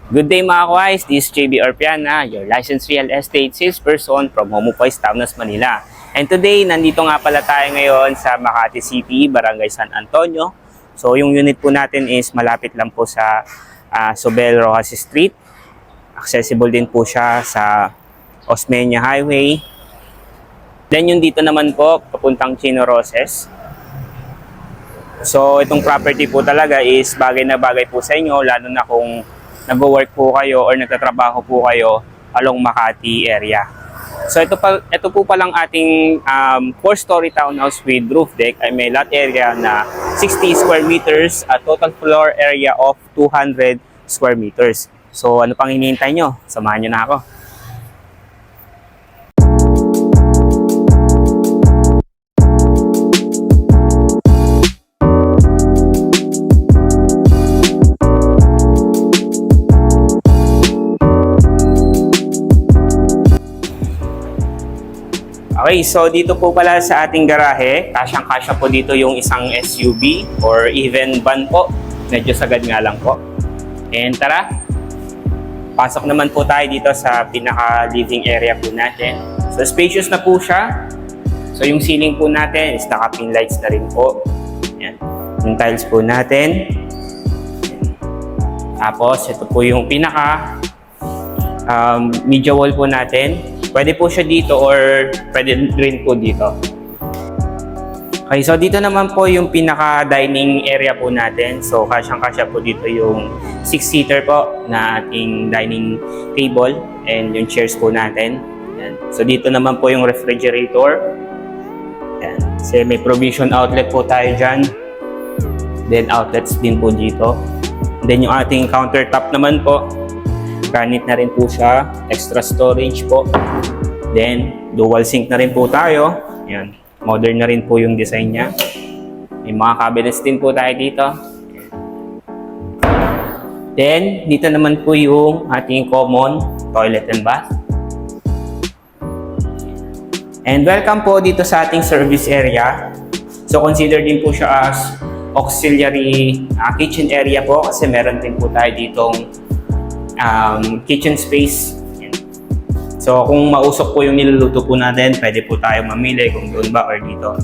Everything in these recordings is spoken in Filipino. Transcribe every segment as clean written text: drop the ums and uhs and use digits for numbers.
Good day mga kawais, this is JB Orpiana, your licensed real estate salesperson from Homopoise, Taunas, Manila. And today, nandito nga pala tayo ngayon sa Makati City, Barangay San Antonio. So yung unit po natin is malapit lang po sa Sobel Rojas Street. Accessible din po siya sa Osmeña Highway. Then yung dito naman po, papuntang Chino Roses. So itong property po talaga is bagay na bagay po sa inyo, lalo na kung nag-work po kayo or nagtatrabaho po kayo along Makati area. So ito po palang ating 4-story townhouse with roof deck ay may lot area na 60 square meters at total floor area of 200 square meters. So ano pang hinihintay nyo? Samahan nyo na ako. Okay, so dito po pala sa ating garahe, kasyang-kasya po dito yung isang SUV or even van po. Medyo sagad nga lang po. And tara, pasok naman po tayo dito sa pinaka-living area po natin. So spacious na po siya. So yung ceiling po natin is naka-pin lights na rin po. Yan. Yung tiles po natin. Tapos ito po yung pinaka media wall po natin. Pwede po siya dito or pwede rin po dito. Okay, so dito naman po yung pinaka-dining area po natin. So kasyang-kasya po dito yung 6-seater po na ating dining table and yung chairs po natin. Yan. So dito naman po yung refrigerator. Yan. Kasi may provision outlet po tayo dyan. Then outlets din po dito. Then yung ating countertop naman po. Granite na rin po siya, extra storage po. Then, dual sink na rin po tayo. Yan. Modern na rin po yung design niya. May mga cabinets din po tayo dito. Then, dito naman po yung ating common toilet and bath. And welcome po dito sa ating service area. So, consider din po siya as auxiliary kitchen area po kasi meron din po tayo ditong kitchen space. So kung mausok po yung niluluto po natin, pwede po tayo mamili kung doon ba or dito.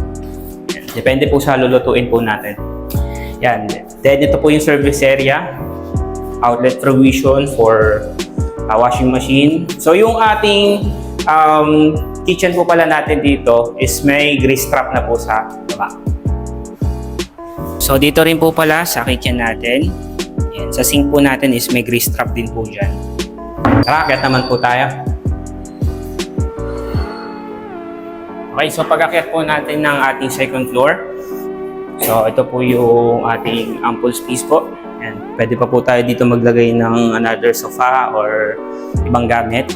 Yan. Depende po sa lulutuin po natin. Yan. Then ito po yung service area. Outlet provision for washing machine. So yung ating kitchen po pala natin dito is may grease trap na po sa baba. So dito rin po pala sa kitchen natin. Yan. Sa sink po natin is may grease trap din po dyan. Tara, akyat naman po tayo. Okay, so pag-akyat po natin ng ating second floor. So ito po yung ating ample space po. Yan. Pwede pa po tayo dito maglagay ng another sofa or ibang gamit.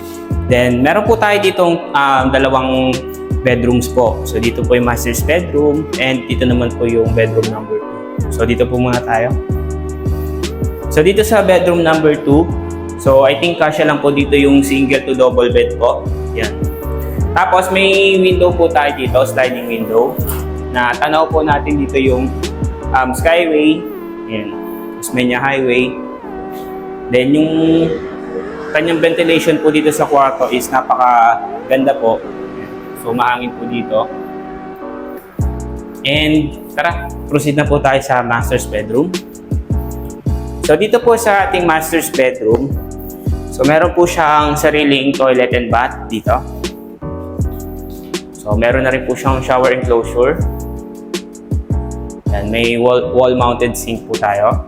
Then meron po tayo ditong dalawang bedrooms po. So dito po yung master's bedroom and dito naman po yung bedroom number 2. So dito po muna tayo. So dito sa bedroom number 2, so I think kasya lang po dito yung single to double bed po. Yan. Tapos may window po tayo dito, sliding window. Na tanaw po natin dito yung Skyway, yan, Osmeña Highway. Then yung kanyang ventilation po dito sa kwarto is napakaganda po. So mahangin po dito. And tara, proceed na po tayo sa master's bedroom. So dito po sa ating master's bedroom, so meron po siyang sariling toilet and bath dito. So meron na rin po siyang shower enclosure. Yan, may wall-mounted sink po tayo.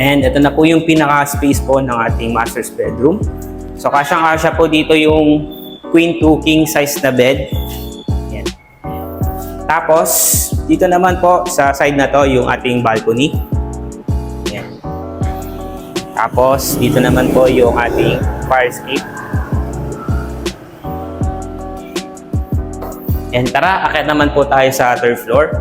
And ito na po yung pinaka-space po ng ating master's bedroom. So kasyang-kasya po dito yung queen to king size na bed. Yan. Tapos dito naman po sa side na to yung ating balcony. Tapos, dito naman po yung ating fire escape. And tara, akyat naman po tayo sa third floor.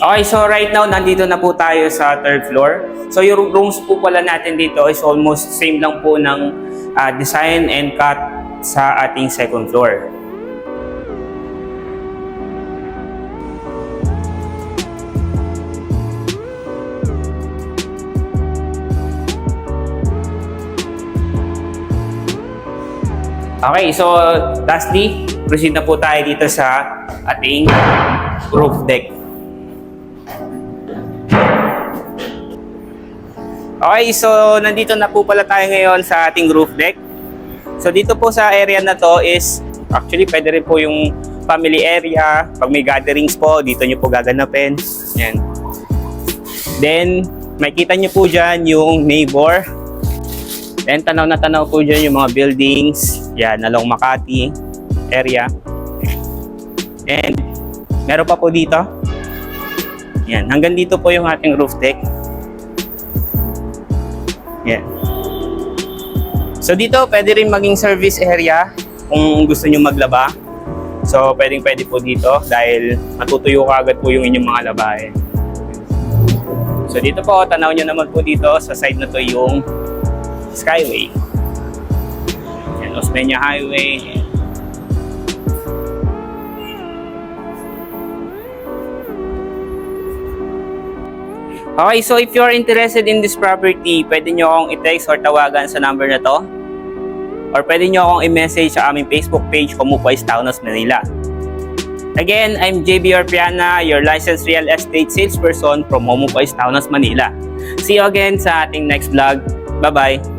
Okay, so right now, nandito na po tayo sa third floor. So yung rooms po pala natin dito is almost same lang po ng design and cut sa ating second floor. Okay, so lastly, proceed na po tayo dito sa ating roof deck. Okay, so nandito na po pala tayo ngayon sa ating roof deck. So dito po sa area na to is, actually pwede rin po yung family area. Pag may gatherings po, dito nyo po gaganapin. Yan. Then, makita nyo po dyan yung neighbor. Then, tanaw na tanaw po dyan yung mga buildings. Yan, along Makati area. And, meron pa po dito. Yan, hanggang dito po yung ating roof deck. Yan. So, dito pwede rin maging service area kung gusto nyo maglaba. So, pwede po dito dahil matutuyo ka agad po yung inyong mga labahin. So, dito po, tanaw nyo naman po dito sa side na to yung Skyway. Yan, Osmeña Highway. Okay, so if you're interested in this property, pwede nyo akong i-text or tawagan sa number na to. Or pwede nyo akong i-message sa aming Facebook page, Pumupuay Taonos, Manila. Again, I'm JB Orpiana, your licensed real estate salesperson from Pumupuay Taonos, Manila. See you again sa ating next vlog. Bye-bye!